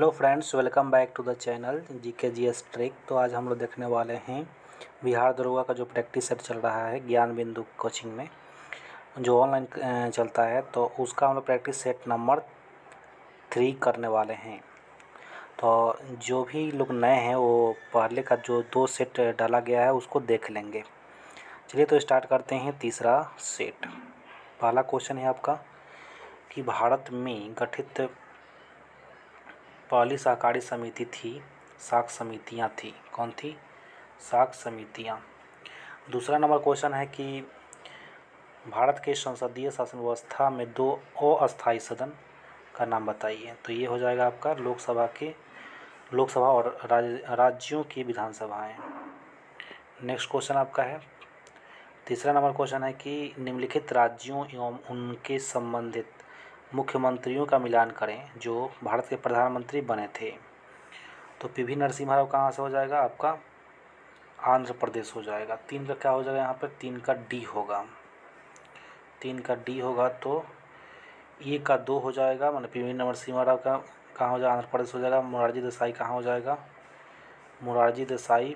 Hello friends, welcome back to the channel GK GS trick. तो आज हम लोग देखने वाले हैं बिहार दरोगा का जो प्रैक्टिस सेट चल रहा है ज्ञान बिंदु कोचिंग में, जो ऑनलाइन चलता है। तो उसका हम लोग प्रैक्टिस सेट नंबर 3 करने वाले हैं। तो जो भी लोग नए हैं वो पहले का जो 2 सेट डाला गया है उसको देख लेंगे। चलिए तो स्टार्ट करते हैं तीसरा सेट। पहला क्वेश्चन है आपका कि भारत में गठित पहली सहकारी समिति थी, साख समितियां थी। कौन थी? साख समितियां। दूसरा नंबर क्वेश्चन है कि भारत के संसदीय शासन व्यवस्था में 2 अस्थायी सदन का नाम बताइए। तो ये हो जाएगा आपका लोकसभा और राज्यों की विधानसभाएं। नेक्स्ट क्वेश्चन आपका है, तीसरा नंबर क्वेश्चन है कि निम्नलिखित राज्यों एवं उनके संबंधित मुख्यमंत्रियों का मिलान करें जो भारत के प्रधानमंत्री बने थे। तो पीवी नरसिम्हा राव कहाँ से हो जाएगा? आपका आंध्र प्रदेश हो जाएगा। 3 का क्या हो जाएगा? यहाँ पर 3 का डी होगा। 3 का डी होगा तो ए का 2 हो जाएगा, मतलब पीवी नरसिम्हा राव का कहाँ हो जाएगा? आंध्र प्रदेश हो जाएगा। मोरारजी देसाई कहाँ हो जाएगा? मोरारजी देसाई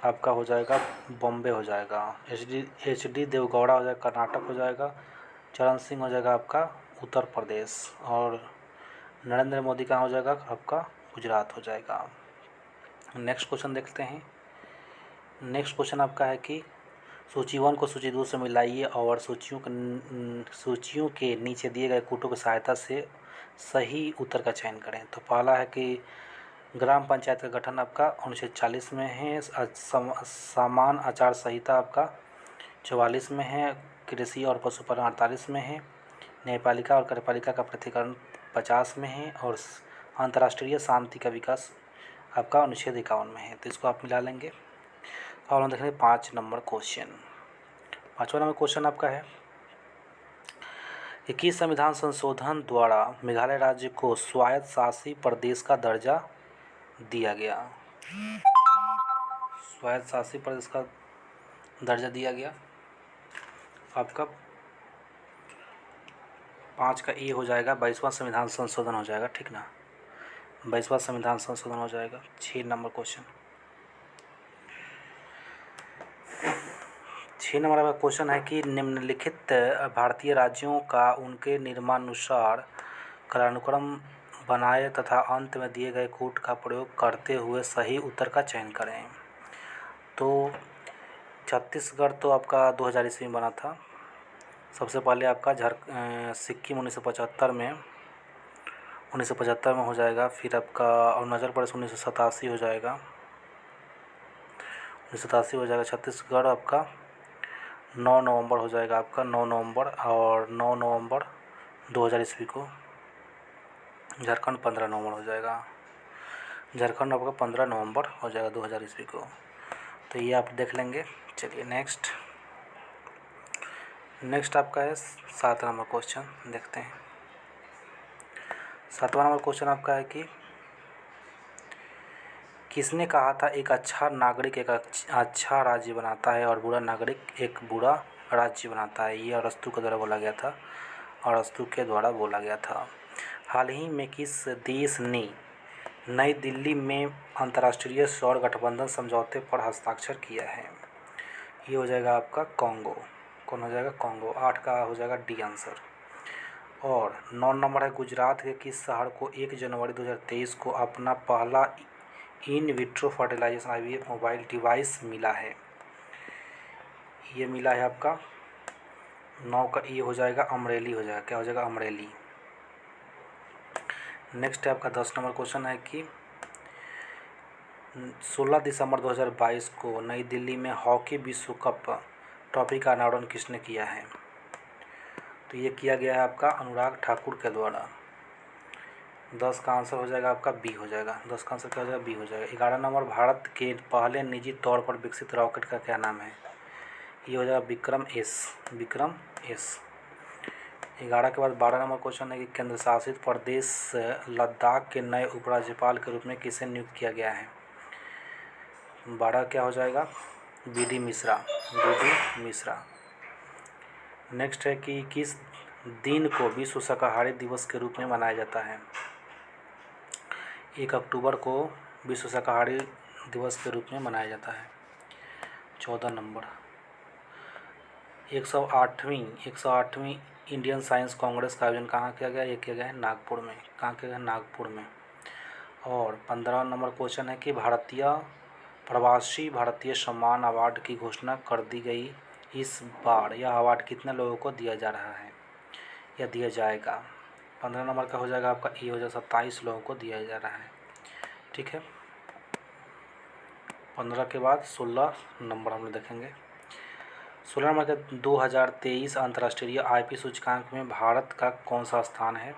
आपका हो जाएगा बॉम्बे हो जाएगा। एच डी देवगौड़ा हो जाएगा कर्नाटक हो जाएगा। चरण सिंह हो जाएगा आपका उत्तर प्रदेश। और नरेंद्र मोदी कहाँ हो जाएगा? आपका गुजरात हो जाएगा। नेक्स्ट क्वेश्चन देखते हैं। नेक्स्ट क्वेश्चन आपका है कि सूची 1 को सूची 2 से मिलाइए और सूचियों के नीचे दिए गए कूटों की सहायता से सही उत्तर का चयन करें। तो पहला है कि ग्राम पंचायत का गठन आपका 1940 में है। समान आचार संहिता आपका 44 में है। कृषि और पशुपालन 48 में है। न्यायपालिका और कार्यपालिका का पृथक्करण 50 में है। और अंतर्राष्ट्रीय शांति का विकास आपका अनुच्छेद 51 में है। तो इसको आप मिला लेंगे। और हम देखेंगे 5 नंबर क्वेश्चन। 5वां नंबर क्वेश्चन आपका है, 21 संविधान संशोधन द्वारा मेघालय राज्य को स्वायत्त शासी प्रदेश का दर्जा दिया गया। स्वायत्त शासी प्रदेश का दर्जा दिया गया। आपका 5 का ए हो जाएगा, 22वां संविधान संशोधन हो जाएगा, ठीक ना? 22वां संविधान संशोधन हो जाएगा। 6 नंबर क्वेश्चन। 6 नंबर का क्वेश्चन है कि निम्नलिखित भारतीय राज्यों का उनके निर्माणानुसार कालानुक्रम बनाए तथा अंत में दिए गए कूट का प्रयोग करते हुए सही उत्तर का चयन करें। तो छत्तीसगढ़ तो आपका 2000 ईस्वी में बना था। सबसे पहले आपका सिक्किम 1975 में हो जाएगा। फिर आपका अरुणाचल प्रदेश 1987 हो जाएगा। 1987 हो जाएगा। छत्तीसगढ़ आपका 9 नवंबर हो जाएगा आपका 9 नवंबर। और 9 नवंबर 2000 ईस्वी को। झारखंड 15 नवंबर हो जाएगा। झारखंड आपका 15 नवंबर हो जाएगा 2000 ईस्वी को। तो ये आप देख लेंगे। चलिए नेक्स्ट आपका है 7 नंबर क्वेश्चन, देखते हैं। 7वां नंबर क्वेश्चन आपका है कि किसने कहा था एक अच्छा नागरिक एक अच्छा राज्य बनाता है और बुरा नागरिक एक बुरा राज्य बनाता है? ये अरस्तु के द्वारा बोला गया था। अरस्तु के द्वारा बोला गया था। हाल ही में किस देश ने नई दिल्ली में अंतर्राष्ट्रीय सौर गठबंधन समझौते पर हस्ताक्षर किया है? ये हो जाएगा आपका कॉन्गो। कौन हो जाएगा? कॉन्गो। 8 का हो जाएगा डी आंसर। और 9 नंबर है, गुजरात के किस शहर को 1 जनवरी 2023 को अपना पहला in vitro fertilization IVF mobile device मिला है? ये मिला है आपका 9 का ये हो जाएगा अमरेली हो जाएगा। क्या हो जाएगा? अमरेली। नेक्स्ट है आपका 10 नंबर क्वेश्चन है कि 16 दिसंबर 2022 को नई दिल्ली में हॉकी विश्व कप ट्रॉफी का अनावरण किसने किया है? तो ये किया गया है आपका अनुराग ठाकुर के द्वारा। 10 का आंसर हो जाएगा आपका बी हो जाएगा। 10 का आंसर क्या हो जाएगा? बी हो जाएगा। 11 नंबर, भारत के पहले निजी तौर पर विकसित रॉकेट का क्या नाम है? ये हो जाएगा विक्रम एस। 11 के बाद 12 नंबर क्वेश्चन है कि केंद्र शासित प्रदेश लद्दाख के नए उपराज्यपाल के रूप में किसे नियुक्त किया गया है? 12 क्या हो जाएगा? BD मिश्रा। नेक्स्ट है कि किस दिन को विश्व शाकाहारी दिवस के रूप में मनाया जाता है? 1 अक्टूबर को विश्व शाकाहारी दिवस के रूप में मनाया जाता है। 14 नंबर 108वीं इंडियन साइंस कांग्रेस का आयोजन कहाँ किया गया? ये किया गया है नागपुर में। कहाँ किया गया? नागपुर में। और 15 नंबर क्वेश्चन है कि प्रवासी भारतीय सम्मान अवार्ड की घोषणा कर दी गई। इस बार यह अवार्ड कितने लोगों को दिया जा रहा है या दिया जाएगा? 15 नंबर का हो जाएगा आपका ये हो जाएगा 27 लोगों को दिया जा रहा है। ठीक है, 15 के बाद 16 नंबर हम लोग देखेंगे। 16 नंबर के 2023 अंतर्राष्ट्रीय आईपी सूचकांक में भारत का कौन सा स्थान है?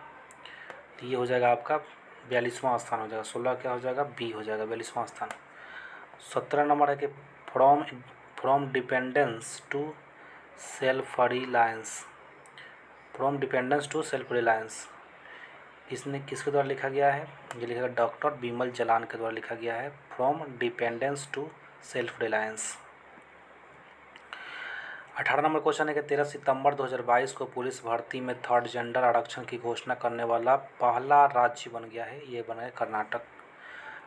तो ये हो जाएगा आपका 42वां स्थान हो जाएगा। 16 क्या हो जाएगा? बी हो जाएगा, 42वां स्थान। 17 नंबर है कि from dependence to self reliance. From dependence to self reliance इसने किसके द्वारा लिखा गया है? ये लिखा गया डॉक्टर बिमल जलान के द्वारा लिखा गया है। From dependence to self reliance. 18 number question है कि 13 सितंबर 2022 को पुलिस भर्ती में थर्ड जेंडर आरक्षण की घोषणा करने वाला पहला राज्य बन गया है। ये बना है कर्नाटक।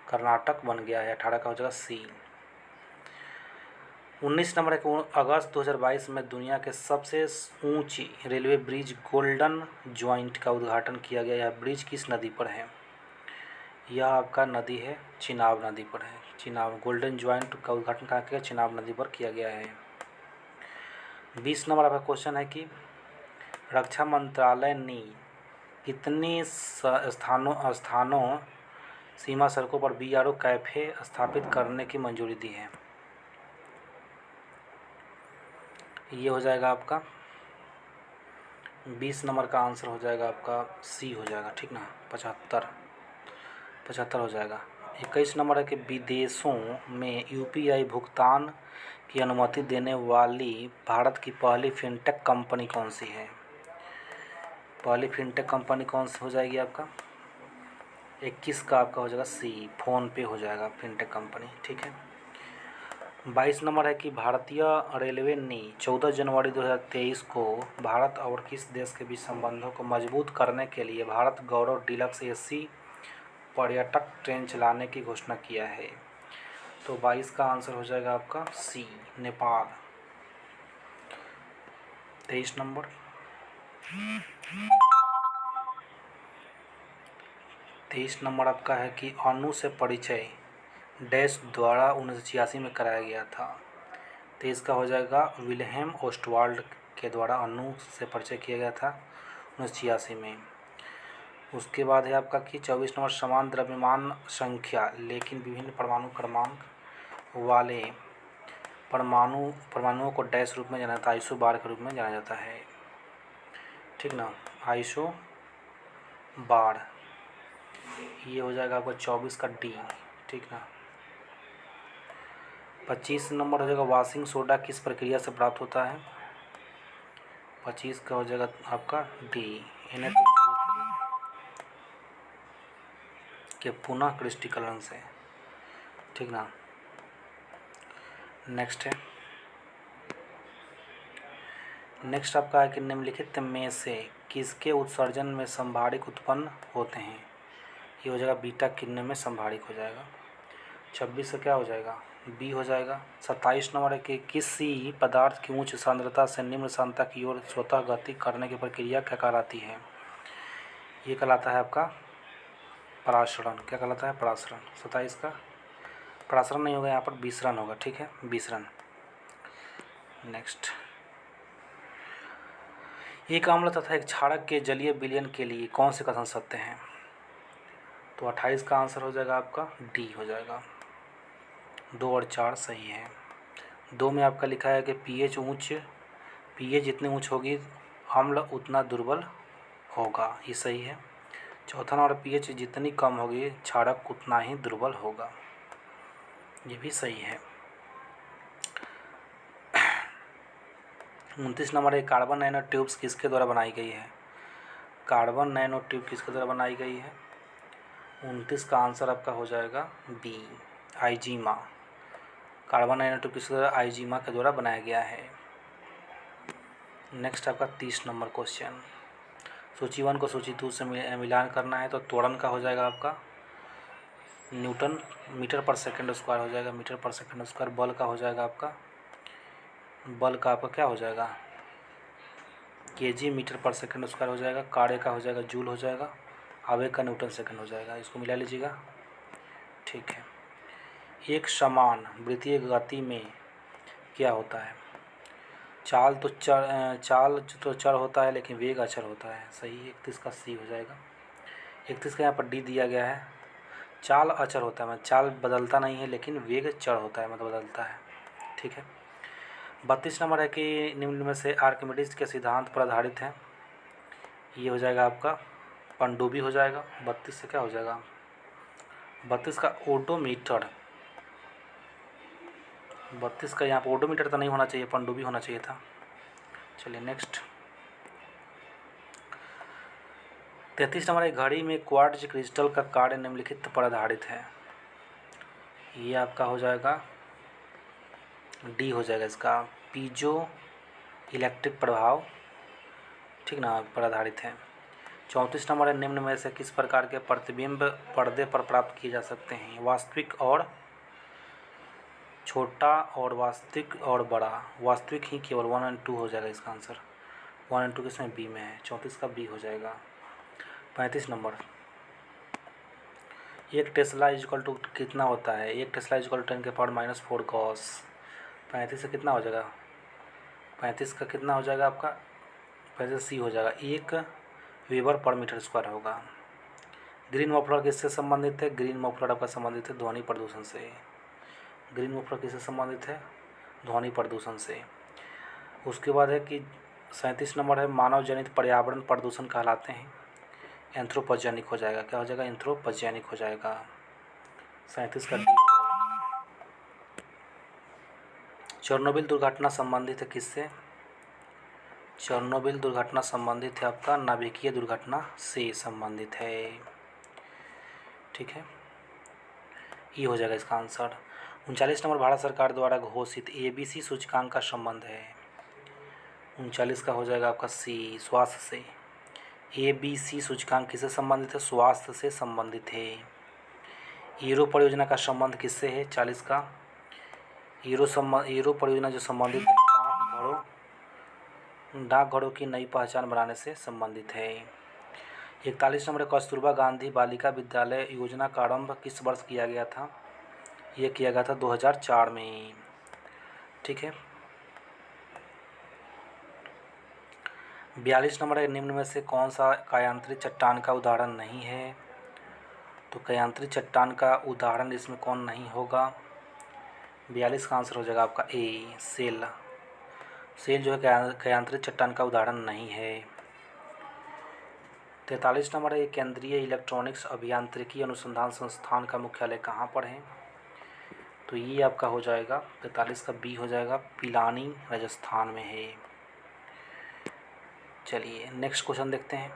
कर्नाटक बन गया है। 18 का हो जाएगा सी। 19 नंबर है कि अगस्त 2022 में दुनिया के सबसे ऊंची रेलवे ब्रिज गोल्डन ज्वाइंट का उद्घाटन किया गया। यह ब्रिज किस नदी पर है? यह आपका नदी है चिनाब नदी पर है। चिनाब गोल्डन ज्वाइंट का उद्घाटन कहाँ किया? चिनाब नदी पर किया गया है। 20 नंबर आपका क्वेश्चन है कि रक्षा मंत्रालय ने कितने स्थानों सीमा सड़कों पर बीआरओ कैफे स्थापित करने की मंजूरी दी है? ये हो जाएगा आपका 20 नंबर का आंसर हो जाएगा आपका सी हो जाएगा। ठीक ना, 75 हो जाएगा। 21 नंबर है कि विदेशों में यूपीआई भुगतान की अनुमति देने वाली भारत की पहली फिनटेक कंपनी कौन सी है? पहली फिनटेक कंपनी कौन सी हो जाएगी आपका? 21 का आपका हो जाएगा सी, फ़ोन पे हो जाएगा फिनटेक कंपनी। ठीक है। 22 नंबर है कि भारतीय रेलवे ने 14 जनवरी 2023 को भारत और किस देश के बीच संबंधों को मजबूत करने के लिए भारत गौरव डीलक्स एसी पर्यटक ट्रेन चलाने की घोषणा किया है? तो 22 का आंसर हो जाएगा आपका सी, नेपाल। 23 नंबर 23 नंबर आपका है कि अणु से परिचय डैश द्वारा 1986 में कराया गया था। तो इसका हो जाएगा विल्हेम ओस्टवाल्ड के द्वारा अणु से परिचय किया गया था 1986 में। उसके बाद है आपका कि 24 नंबर समान द्रव्यमान संख्या लेकिन विभिन्न परमाणु क्रमांक वाले परमाणुओं को डैश रूप में जाना जाता है, आइसो बार के रूप में जाना जाता है। ठीक ना, आइसो बार। ये हो जाएगा आपका 24 का डी। ठीक ना, 25 नंबर हो जाएगा वॉशिंग सोडा किस प्रक्रिया से प्राप्त होता है? 25 का हो जाएगा आपका डी, के पुनः क्रिस्टलीकरण से। ठीक ना, नेक्स्ट आपका है कि निम्नलिखित में से किसके उत्सर्जन में संभारिक उत्पन्न होते हैं? ये हो जाएगा बीटा किण्व में संभारिक हो जाएगा। 26 से क्या हो जाएगा? बी हो जाएगा। 27 नंबर है कि किसी पदार्थ की उच्च सांद्रता से निम्न सांद्रता की ओर स्वतः गति करने की प्रक्रिया क्या कहलाती है? ये कहलाता है आपका परासरण। क्या कहलाता है? परासरण। 27 का परासरण नहीं होगा, यहाँ पर विसरण होगा। ठीक है, विसरण। नेक्स्ट, एक अम्ल तथा एक क्षारक के जलीय विलयन के लिए कौन से कथन सत्य हैं? तो 28 का आंसर हो जाएगा आपका डी हो जाएगा। 2 और 4 सही है। 2 में आपका लिखा है कि पीएच जितनी ऊंच होगी अम्ल उतना दुर्बल होगा। ये सही है। चौथा नंबर पीएच जितनी कम होगी क्षारक उतना ही दुर्बल होगा। ये भी सही है। 29 नंबर है कार्बन नैनो ट्यूब्स किसके द्वारा बनाई गई है? कार्बन नैनो ट्यूब किसके द्वारा बनाई गई है? 29 का आंसर आपका हो जाएगा बी, आइजीमा। कार्बन नैनो ट्यूब किसके द्वारा? आइजीमा के द्वारा बनाया गया है। नेक्स्ट आपका 30 नंबर क्वेश्चन, सूची 1 को सूची 2 से मिलान करना है। तो त्वरण का हो जाएगा आपका न्यूटन मीटर पर सेकंड स्क्वायर हो जाएगा, मीटर पर सेकंड स्क्वायर। बल का हो जाएगा आपका, बल का आपका क्या हो जाएगा, केजी मीटर पर सेकंड स्क्वायर हो जाएगा। कार्य का हो जाएगा जूल हो जाएगा। आवेग का न्यूटन सेकंड हो जाएगा। इसको मिला लीजिएगा, ठीक है। एक समान वृत्तीय गति में क्या होता है, चाल तो चर होता है लेकिन वेग अचर होता है, सही। 31 का सी हो जाएगा। 31 का यहाँ पर डी दिया गया है। चाल अचर होता है, मतलब चाल बदलता नहीं है, लेकिन वेग चर होता है, मतलब बदलता है, ठीक है। 32 नंबर है कि निम्न में से आर्किमिडीज के सिद्धांत पर आधारित है। ये हो जाएगा आपका पनडुब्बी हो जाएगा। 32 से क्या हो जाएगा, 32 का ओडोमीटर। 32 का यहाँ पर ओडोमीटर तो नहीं होना चाहिए, पनडुब्बी होना चाहिए था। चलिए नेक्स्ट। 33 नंबर है, घड़ी में क्वार्ट्ज क्रिस्टल का कार्य निम्नलिखित पर आधारित है। ये आपका हो जाएगा डी हो जाएगा इसका, पीजो इलेक्ट्रिक प्रभाव, ठीक ना, पर आधारित है। 34 नंबर है, निम्न में से किस प्रकार के प्रतिबिंब पर्दे पर प्राप्त किए जा सकते हैं, वास्तविक और छोटा और वास्तविक और बड़ा। वास्तविक ही केवल 1 और 2 हो जाएगा इसका आंसर। 1 और 2 किसमें, बी में है। 34 का बी हो जाएगा। 35 नंबर, एक टेस्ला इजकल टू कितना होता है, एक टेस्ला इजकल टू 10⁻⁴ गॉस। 35 से कितना हो जाएगा, 35 का कितना हो जाएगा आपका, 35 सी हो जाएगा, 1 वेबर पर मीटर स्क्वायर होगा। ग्रीन मफलर किससे संबंधित है, ग्रीन मफलर आपका संबंधित है ध्वनि प्रदूषण से। ग्रीन मफलर किससे संबंधित है, ध्वनि प्रदूषण से। उसके बाद है कि 37 नंबर है, मानव जनित पर्यावरण प्रदूषण कहलाते हैं। एंथ्रोपोजेनिक हो जाएगा, क्या हो जाएगा, एंथ्रोपोजेनिक हो जाएगा। 37 का डी हो जाएगा। चेरनोबिल दुर्घटना संबंधित है किससे, चेरनोबिल दुर्घटना संबंधित है आपका नाभिकीय दुर्घटना से संबंधित है, ठीक है। ये हो जाएगा इसका आंसर। 39 नंबर, भारत सरकार द्वारा घोषित ABC सूचकांक का संबंध है। 39 का हो जाएगा आपका सी, स्वास्थ्य से। ABC सूचकांक किससे संबंधित है, स्वास्थ्य से संबंधित है। ईरो परियोजना का संबंध किससे है, 40 का ईरो परियोजना जो संबंधित है डाकघरों की नई पहचान बनाने से संबंधित है। 41 नंबर, कस्तूरबा गांधी बालिका विद्यालय योजना का आरंभ किस वर्ष किया गया था, ये किया गया था 2004 में, ठीक है। 42 नंबर है, निम्न में से कौन सा कायांतरित चट्टान का उदाहरण नहीं है, तो कायांतरित चट्टान का उदाहरण इसमें कौन नहीं होगा, 42 का आंसर हो जाएगा आपका ए, सेल। सेल जो है कायांतरित चट्टान का उदाहरण नहीं है। 43 नंबर है, केंद्रीय इलेक्ट्रॉनिक्स अभियांत्रिकी अनुसंधान संस्थान का मुख्यालय कहाँ पर है, तो ये आपका हो जाएगा 43 का बी हो जाएगा, पिलानी राजस्थान में है। चलिए नेक्स्ट क्वेश्चन देखते हैं।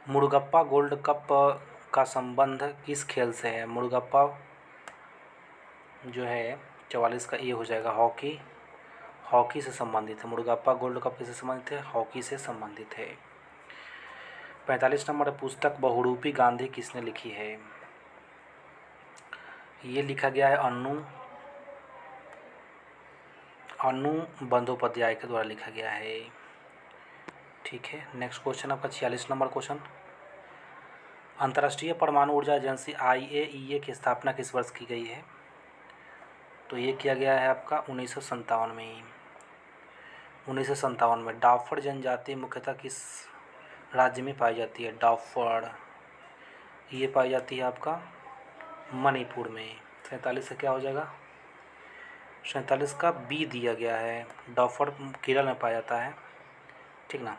मुर्गप्पा गोल्ड कप का संबंध किस खेल से है, मुर्गप्पा जो है 44 का ए हो जाएगा, हॉकी, हॉकी से संबंधित है। मुर्गप्पा गोल्ड कप किससे संबंधित है, हॉकी से संबंधित है। 45 नंबर, पुस्तक बहुरूपी गांधी किसने लिखी है, ये लिखा गया है अनु बंदोपाध्याय के द्वारा लिखा गया है, ठीक है। नेक्स्ट क्वेश्चन आपका 46 नंबर क्वेश्चन, अंतर्राष्ट्रीय परमाणु ऊर्जा एजेंसी IAEA की स्थापना किस वर्ष की गई है, तो ये किया गया है आपका 1957 में। 1957 में। डाफर जनजाति मुख्यतः किस राज्य में पाई जाती है, डाफर ये पाई जाती है आपका मणिपुर में। 47 से क्या हो जाएगा, 47 का बी दिया गया है, डाफर केरल में पाया जाता है, ठीक ना।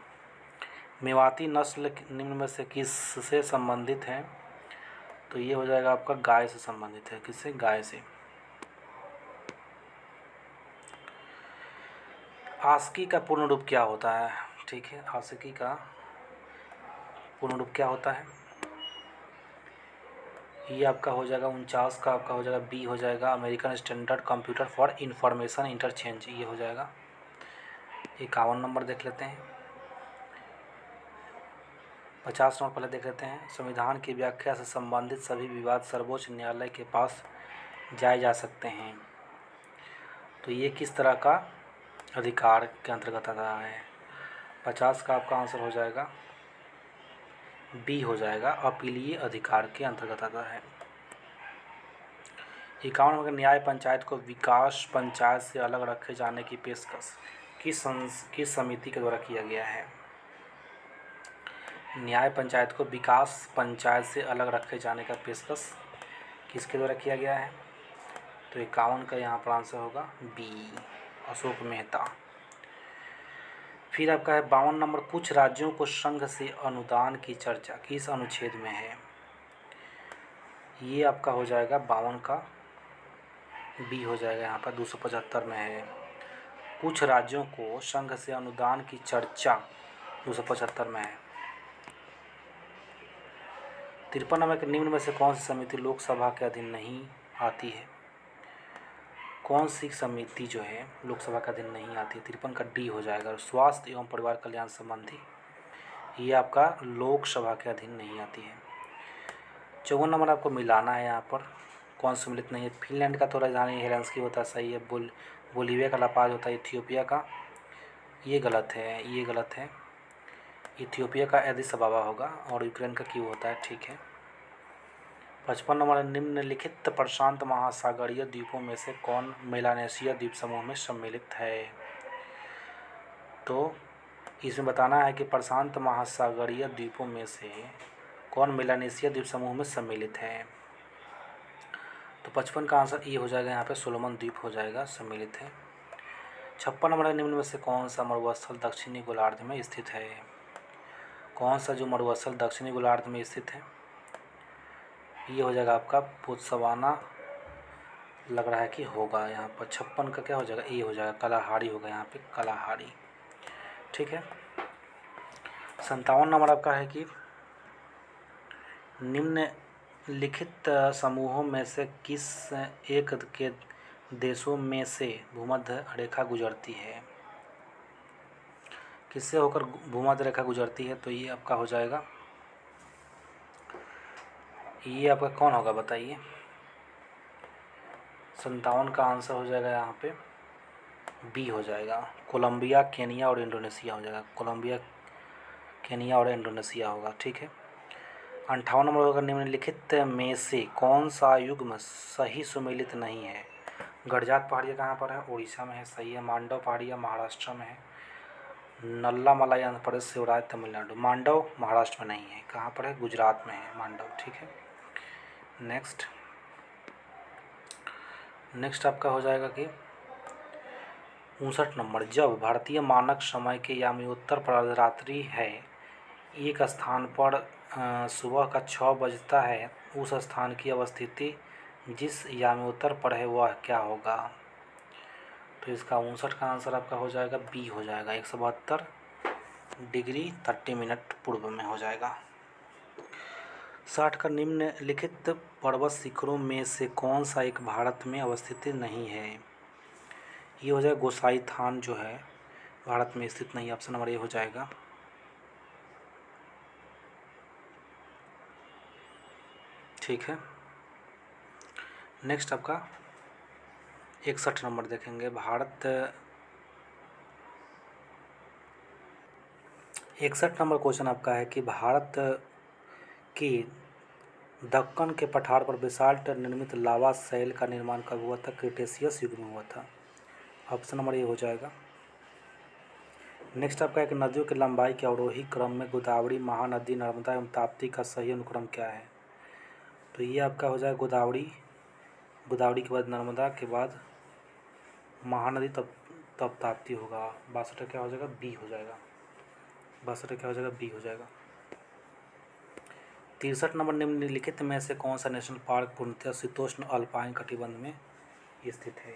मेवाती नस्ल निम्न में से किस से संबंधित है, तो ये हो जाएगा आपका गाय से संबंधित है, किससे, गाय से। आस्की का पूर्ण रूप क्या होता है, ठीक है, आस्की का पूर्ण रूप क्या होता है, ये आपका हो जाएगा 49 का आपका हो जाएगा बी हो जाएगा, American standard computer for information interchange, ये हो जाएगा। 51 नंबर देख लेते हैं। 50 नंबर पहले देख लेते हैं। संविधान की व्याख्या से संबंधित सभी विवाद सर्वोच्च न्यायालय के पास जाए जा सकते हैं। तो ये किस तरह का अधिकार के अंतर्गत आता है? 50 का आपका आंसर हो जाएगा बी हो जाएगा, अपीलीय अधिकार के अंतर्गत आता है। 51 नंबर, न्याय पंचायत को विकास पंचायत से अलग रखे जाने की पेशकश किस समिति के द्वारा किया गया है? न्याय पंचायत को विकास पंचायत से अलग रखे जाने का पेशकश किसके द्वारा किया गया है? तो 51 का यहाँ पर आंसर होगा बी, अशोक मेहता। फिर आपका है 52 नंबर, कुछ राज्यों को संघ से अनुदान की चर्चा किस अनुच्छेद में है? ये आपका हो जाएगा 52 का बी हो जाएगा, यहाँ पर 275 में है। कुछ राज्यों को संघ से अनुदान की चर्चा 275 में है। 53 नंबर के निम्न में से कौन सी समिति लोकसभा के अधीन नहीं आती है? कौन सी समिति जो है लोकसभा के अधीन नहीं आती है? 53 का डी हो जाएगा, स्वास्थ्य एवं परिवार कल्याण संबंधी, ये आपका लोकसभा के अधीन नहीं आती है। 54 नंबर आपको मिलाना है यहाँ पर, कौन सम्मिलित नहीं है? फिनलैंड का तो राजधानी हेलेंसिकी होता है, सही है। बोलीविया का ला पाज होता है। इथियोपिया का, ये गलत है, ये गलत है। इथियोपिया का एडिस अबाबा होगा और यूक्रेन का कीव होता है, ठीक है। 55 नंबर, निम्नलिखित प्रशांत महासागरीय द्वीपों में से कौन मेलानेशिया द्वीप समूह में सम्मिलित है? तो इसमें बताना है कि प्रशांत महासागरीय द्वीपों में से कौन मेलानेशिया द्वीप समूह में सम्मिलित है। तो 55 का आंसर ई हो जाएगा, यहाँ पे सोलोमन द्वीप हो जाएगा, सम्मिलित है। 56 नंबर, निम्न में से कौन सा मरुस्थल दक्षिणी गोलार्ध में स्थित है? कौन सा जो मरुस्थल दक्षिणी गोलार्ध में स्थित है? ये हो जाएगा आपका बोत्सवाना, लग रहा है कि होगा यहाँ पर। 56 का क्या हो जाएगा? ये हो जाएगा कलाहारी होगा, यहाँ पे कलाहारी, ठीक है। 57 नंबर आपका है कि निम्नलिखित समूहों में से किस एक के देशों में से भूमध्य रेखा गुजरती है? किससे होकर भूमध्य रेखा गुजरती है? तो ये आपका हो जाएगा, ये आपका कौन होगा बताइए? 57 का आंसर हो जाएगा यहाँ पे बी हो जाएगा, कोलंबिया, केनिया और इंडोनेशिया हो जाएगा। कोलंबिया, केनिया और इंडोनेशिया होगा, ठीक है। 58 नंबर होगा, निम्नलिखित में से कौन सा युग्म सही सुमेलित नहीं है? गडजात पहाड़ियाँ कहाँ पर है? उड़ीसा में है, सही है। मांडव पहाड़ियाँ महाराष्ट्र में है। नल्ला मलाई आंध्र प्रदेश, शिवराज तमिलनाडु। मांडव महाराष्ट्र में नहीं है, कहाँ पर है? गुजरात में है मांडव, ठीक है। नेक्स्ट आपका हो जाएगा कि 59 नंबर, जब भारतीय मानक समय के यामियोत्तर पर अर्धरात्रि है, एक स्थान पर सुबह का 6 बजता है, उस स्थान की अवस्थिति जिस यामियोत्तर पर है वह क्या होगा? तो इसका 59 का आंसर आपका हो जाएगा बी हो जाएगा, 172 डिग्री 30 मिनट पूर्व में हो जाएगा। 60 का, निम्नलिखित पर्वत शिखरों में से कौन सा एक भारत में अवस्थित नहीं है? ये हो जाएगा गोसाई थान, जो है भारत में स्थित नहीं, ऑप्शन नंबर ए हो जाएगा। ठीक है। नेक्स्ट आपका 61 नंबर देखेंगे। 61 नंबर क्वेश्चन आपका है कि भारत की दक्कन के पठार पर बेसाल्ट निर्मित लावा शैल का निर्माण कब हुआ था? क्रिटेशियस युग में हुआ था, ऑप्शन नंबर ए हो जाएगा। नेक्स्ट आपका एक, नदियों की लंबाई के अवरोही क्रम में गोदावरी, महानदी, नर्मदा एवं ताप्ती का सही अनुक्रम क्या है? तो ये आपका हो जाएगा गोदावरी के बाद नर्मदा, के बाद महानदी, तब ताप्ती होगा। 62 क्या हो जाएगा? बी हो जाएगा। 62 क्या हो जाएगा? बी हो जाएगा। 63 नंबर, निम्नलिखित में से कौन सा नेशनल पार्क पूर्णतः शीतोष्ण अल्पाइन कटिबंध में स्थित है?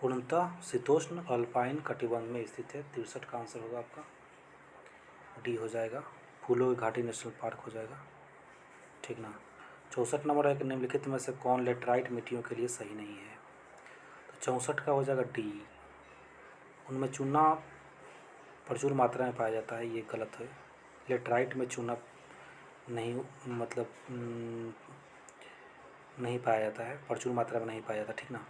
पूर्णतः शीतोष्ण अल्पाइन कटिबंध में स्थित है। 63 का आंसर होगा आपका डी हो जाएगा, फूलों की घाटी नेशनल पार्क हो जाएगा, ठीक ना। 64 नंबर है कि निम्नलिखित में से कौन लेटराइट मिट्टियों के लिए सही नहीं है? तो 64 का हो जाएगा डी, उनमें चूना प्रचुर मात्रा में पाया जाता है, ये गलत है। लेटराइट में चूना नहीं मतलब नहीं पाया जाता है, प्रचुर मात्रा में नहीं पाया जाता, ठीक ना।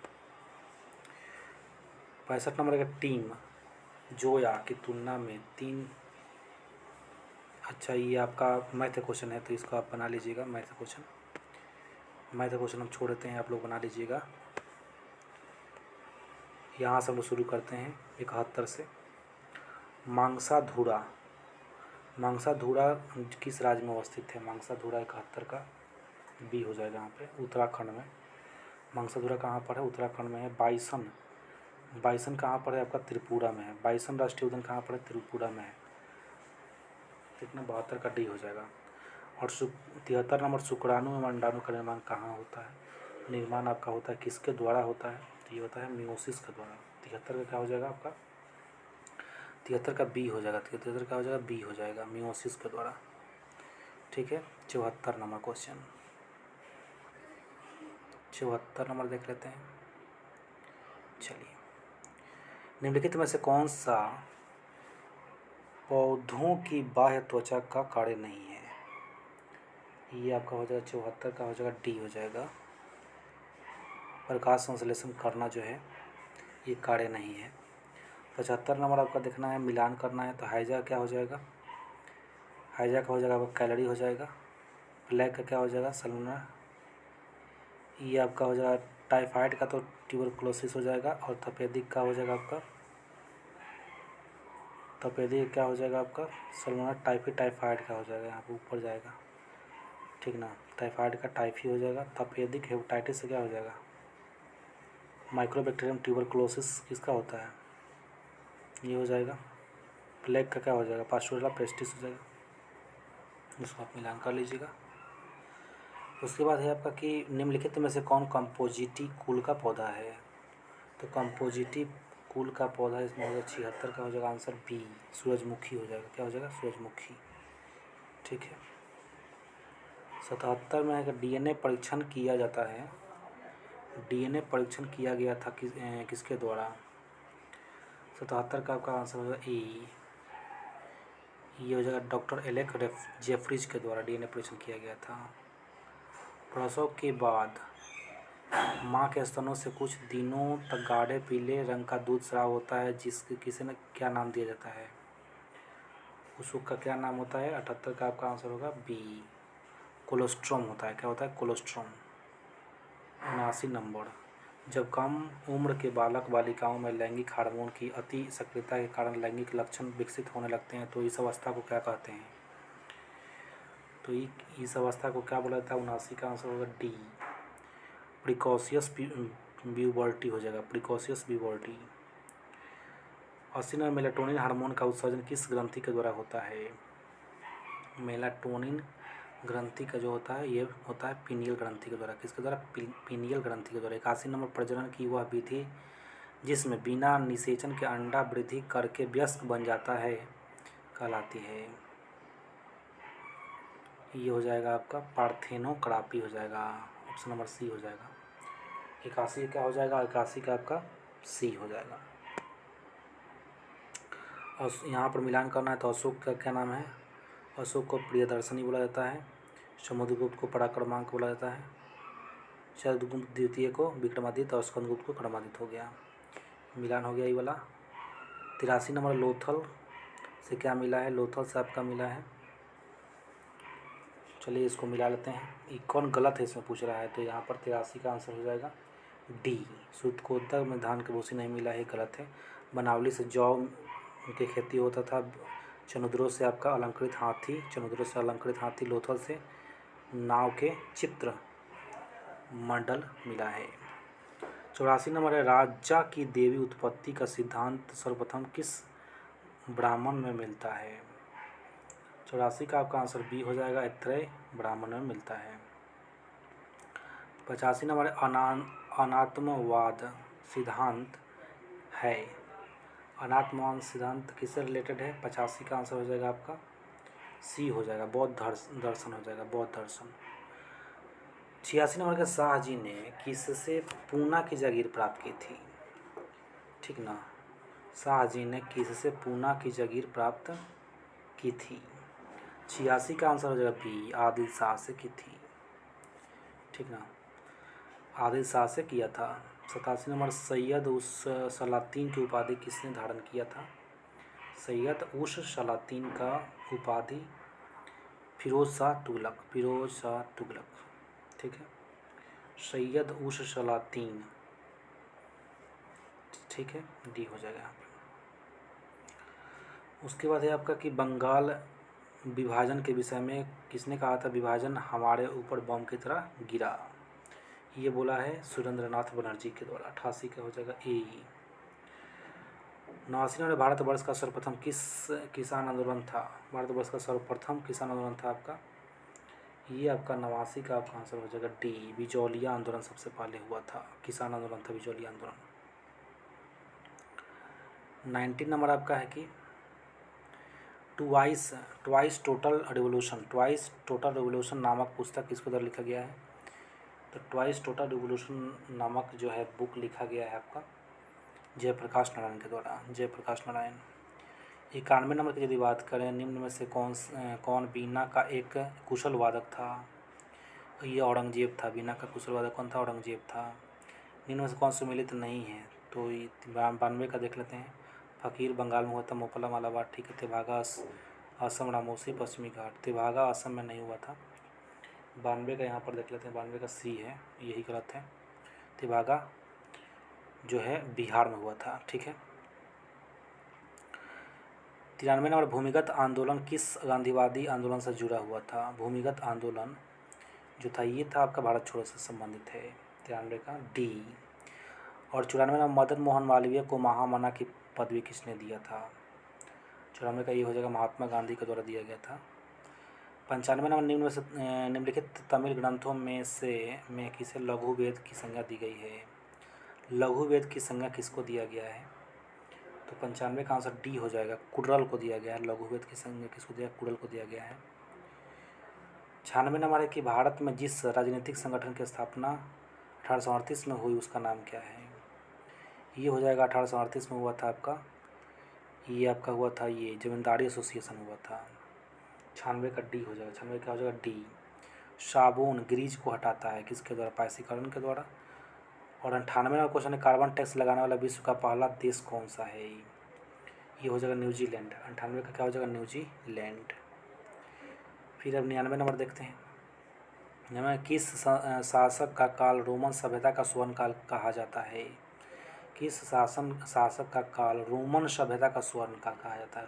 65 नंबर का टीम जोया की तुलना में 3। अच्छा, ये आपका मैथ क्वेश्चन है तो इसको आप बना लीजिएगा। मैथ क्वेश्चन हम छोड़ देते हैं, आप लोग बना लीजिएगा। यहाँ से हम लोग शुरू करते हैं 71 से। मांसाधुरा किस राज्य में अवस्थित है? मांसाधुरा 71 का बी हो जाएगा यहाँ पे, उत्तराखंड में। मांसाधुरा कहाँ पर है? उत्तराखंड में है। बाइसन कहाँ पर है? आपका त्रिपुरा में है। बाइसन राष्ट्रीय उद्यान कहाँ पर है? त्रिपुरा में है। कितना? 72 का डी हो जाएगा। और 73 नंबर, शुक्राणु में अंडाणु का निर्माण कहाँ होता है? निर्माण आपका होता है किसके द्वारा होता है? तो ये होता है मियोसिस के द्वारा। 73 का क्या हो जाएगा आपका? 73 का बी हो जाएगा। 73 का हो जाएगा बी हो जाएगा, मियोसिस के द्वारा, ठीक है। 74 नंबर क्वेश्चन, 74 नंबर देख लेते हैं। चलिए, निम्नलिखित में से कौन सा पौधों की बाह्य त्वचा का कार्य नहीं है? ये आपका हो जाएगा 74 का हो जाएगा डी हो जाएगा। प्रकाश संश्लेषण करना जो है ये कार्य नहीं है। 75 नंबर आपका देखना है, मिलान करना है। तो हाइजा क्या हो जाएगा? हाइजा का हो जाएगा आपका कैलोरी हो जाएगा। प्लेग का क्या हो जाएगा? सल्मोनेला। ये आपका हो जाएगा टाइफाइड का तो ट्यूबरकुलोसिस हो जाएगा। और तपेदिक का हो जाएगा आपका, तपेदिक क्या हो जाएगा आपका? सल्मोनेला टाइफाइड का हो जाएगा, यहाँ पे ऊपर जाएगा, ठीक ना। टाइफाइड का टाइफी हो जाएगा। तपेदिक हेपेटाइटिस से क्या हो जाएगा? माइक्रोबैक्टीरियम ट्यूबरकुलोसिस किसका होता है? ये हो जाएगा। प्लेग का क्या हो जाएगा? पास्चुरेला पेस्टिस हो जाएगा। इसको आप मिलान कर लीजिएगा। उसके बाद है आपका कि निम्नलिखित में से कौन कंपोजिटी कुल का पौधा है? तो कंपोजिटी कुल का पौधा इसमें हो जाएगा 76 का हो जाएगा आंसर बी, सूरजमुखी हो जाएगा। क्या हो जाएगा? सूरजमुखी, ठीक है। 77 में है कि डीएनए परीक्षण किया जाता है। डीएनए परीक्षण किया गया था किसके द्वारा? 77 का आपका आंसर हो जाएगा ए, ये हो जाएगा डॉक्टर एलेक जेफरीज के द्वारा डीएनए परीक्षण किया गया था। प्रसव के बाद माँ के स्तनों से कुछ दिनों तक गाढ़े पीले रंग का दूध स्राव होता है, किसे ने क्या नाम दिया जाता है? उस सुख का क्या नाम होता है? 78 का आपका आंसर होगा बी, कोलोस्ट्रम होता है। क्या होता है? कोलोस्ट्रम। 79 नंबर, जब कम उम्र के बालक बालिकाओं में लैंगिक हार्मोन की अति सक्रियता के कारण लैंगिक लक्षण विकसित होने लगते हैं तो इस अवस्था को क्या कहते हैं? तो इस अवस्था को क्या बोला जाता है? 79 का आंसर होगा डी, प्रिकॉशियस प्यूबर्टी हो जाएगा, प्रिकॉशियस प्यूबर्टी। 80 में मेलाटोनिन हार्मोन का उत्सर्जन किस ग्रंथि के द्वारा होता है? मेलाटोनिन ग्रंथि का जो होता है ये होता है पीनियल ग्रंथि के द्वारा। किसके द्वारा? पीनियल ग्रंथि के द्वारा। 81 नंबर, प्रजनन की वह विधि जिसमें बिना निषेचन के अंडा वृद्धि करके वयस्क बन जाता है कहलाती है? ये हो जाएगा आपका पार्थेनोग्राफी हो जाएगा, ऑप्शन नंबर सी हो जाएगा। 81 क्या हो जाएगा? 81 का आपका सी हो जाएगा। और यहाँ पर मिलान करना है तो अशोक का क्या नाम है? अशोक को प्रियदर्शनी बोला जाता है। समुद्रगुप्त को पराक्रमांक बोला जाता है। शरदगुप्त द्वितीय को विक्रमादित्य और स्कंदगुप्त को क्रमादित्य हो गया। मिलान हो गया ये वाला। 83 नंबर, लोथल से क्या मिला है? लोथल से आपका मिला है, चलिए इसको मिला लेते हैं। ये कौन गलत है इसमें पूछ रहा है, तो यहाँ पर 83 का आंसर हो जाएगा डी, सूतकोतर में धान की भूसी नहीं मिला है, गलत है। बनावली से जौ की खेती होता था। चनुद्रों से आपका अलंकृत हाथी, चनुद्रों से अलंकृत हाथी। लोथल से नाव के चित्र मंडल मिला है। 84 नंबर है, राजा की देवी उत्पत्ति का सिद्धांत सर्वप्रथम किस ब्राह्मण में मिलता है? 84 का आपका आंसर बी हो जाएगा, ऐत्रेय ब्राह्मण में मिलता है। 85 नंबर अनात्मवाद सिद्धांत है। अनात्मवाद सिद्धांत किससे रिलेटेड है? 85 का आंसर हो जाएगा आपका सी हो जाएगा, बौद्ध दर्शन हो जाएगा, बौद्ध दर्शन। 86 नंबर के शाह जी ने किससे पूना की जागीर प्राप्त की थी? ठीक ना, शाह जी ने किससे पूना की जागीर प्राप्त की थी? 86 का आंसर हो जाएगा बी, आदिल शाह से की थी, ठीक ना, आदिल शाह से किया था। 87 नंबर, सैयद उस सलातीन की उपाधि किसने धारण किया था? सैयद उस सलातीन का उपाधि फिरोज शाह तुगलक, फिरोज शाह तुगलक, ठीक है, सैयद उस सलातीन, ठीक है, डी हो जाएगा यहाँ पे। उसके बाद है आपका कि बंगाल विभाजन के विषय में किसने कहा था? विभाजन हमारे ऊपर बम की तरह गिरा, ये बोला है सुरेंद्रनाथ बनर्जी के द्वारा। 88 का हो जाएगा ए। 89 में भारतवर्ष का सर्वप्रथम किस किसान आंदोलन था? भारतवर्ष का सर्वप्रथम किसान आंदोलन था आपका, ये आपका 89 का आपका आंसर हो जाएगा डी, बिचौलिया आंदोलन सबसे पहले हुआ था, किसान आंदोलन था बिचौलिया आंदोलन। 19 नंबर आपका है कि ट्वाइस टोटल रिवोल्यूशन नामक पुस्तक किसके द्वारा लिखा गया है? तो ट्वाइस टोटल रिवोल्यूशन नामक जो है बुक लिखा गया है आपका जयप्रकाश नारायण के द्वारा, जयप्रकाश नारायण। 91 नंबर की यदि बात करें, निम्न में से कौन बीना का एक कुशल वादक था? ये औरंगजेब था, बीना का कुशल वादक कौन था? औरंगजेब था। निम्न में से कौन सुमेलित नहीं है? तो 92 का देख लेते हैं, फ़कीर बंगाल में हुआ था, मोपला मालाबार, ठीक है, तेभागा असम, रामोसी पश्चिमी घाट, तेभागा असम में नहीं हुआ था। 92 का यहाँ पर देख लेते हैं, 92 का सी है, यही गलत है, तेभागा जो है बिहार में हुआ था, ठीक है। 93 नंबर, भूमिगत आंदोलन किस गांधीवादी आंदोलन से जुड़ा हुआ था? भूमिगत आंदोलन जो था ये था आपका भारत छोड़ो से संबंधित है, 93 का डी। और 94 में मदन मोहन मालवीय को महामना की पदवी किसने दिया था? 94 का ये हो जाएगा महात्मा गांधी के द्वारा दिया गया था। 95 नंबर, निम्नलिखित तमिल ग्रंथों में किसे लघु वेद की संज्ञा दी गई है? लघु वेद की संज्ञा किसको दिया गया है? तो 95 का आंसर डी हो जाएगा, कुडरल को दिया गया है। लघु वेद की संज्ञा किसको दिया? कुडरल को दिया गया है। 96 नंबर है कि भारत में जिस राजनीतिक संगठन की स्थापना 1838 में हुई उसका नाम क्या है? ये हो जाएगा 1838 में हुआ था आपका, ये आपका हुआ था ये जमींदारी एसोसिएशन हुआ था। 96 का डी हो जाएगा, 96 का हो जाएगा डी। साबुन ग्रीज को हटाता है किसके द्वारा? पायसीकरण के द्वारा। और 98 का क्वेश्चन है, कार्बन टैक्स लगाने वाला विश्व का पहला देश कौन सा है? ये हो जाएगा न्यूजीलैंड। 98 का क्या हो जाएगा? न्यूजीलैंड। फिर अब 99 नंबर देखते हैं, हमें किस शासक का काल रोमन सभ्यता का स्वर्ण काल कहा जाता है? किस शासक का काल रोमन सभ्यता का स्वर्ण काल कहा जाता है?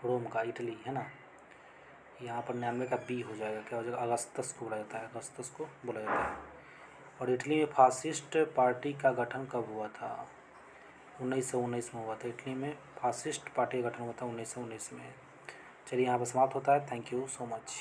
रोम का, इटली है ना। यहाँ पर 99 का बी हो जाएगा, क्या हो जाएगा? अगस्तस को बोला जाता है, अगस्तस को बोला जाता है। और इटली में फासिस्ट पार्टी का गठन कब हुआ था? 1919 में हुआ था। इटली में फासिस्ट पार्टी का गठन हुआ था 1919 में। चलिए यहाँ पर समाप्त होता है। Thank you so much.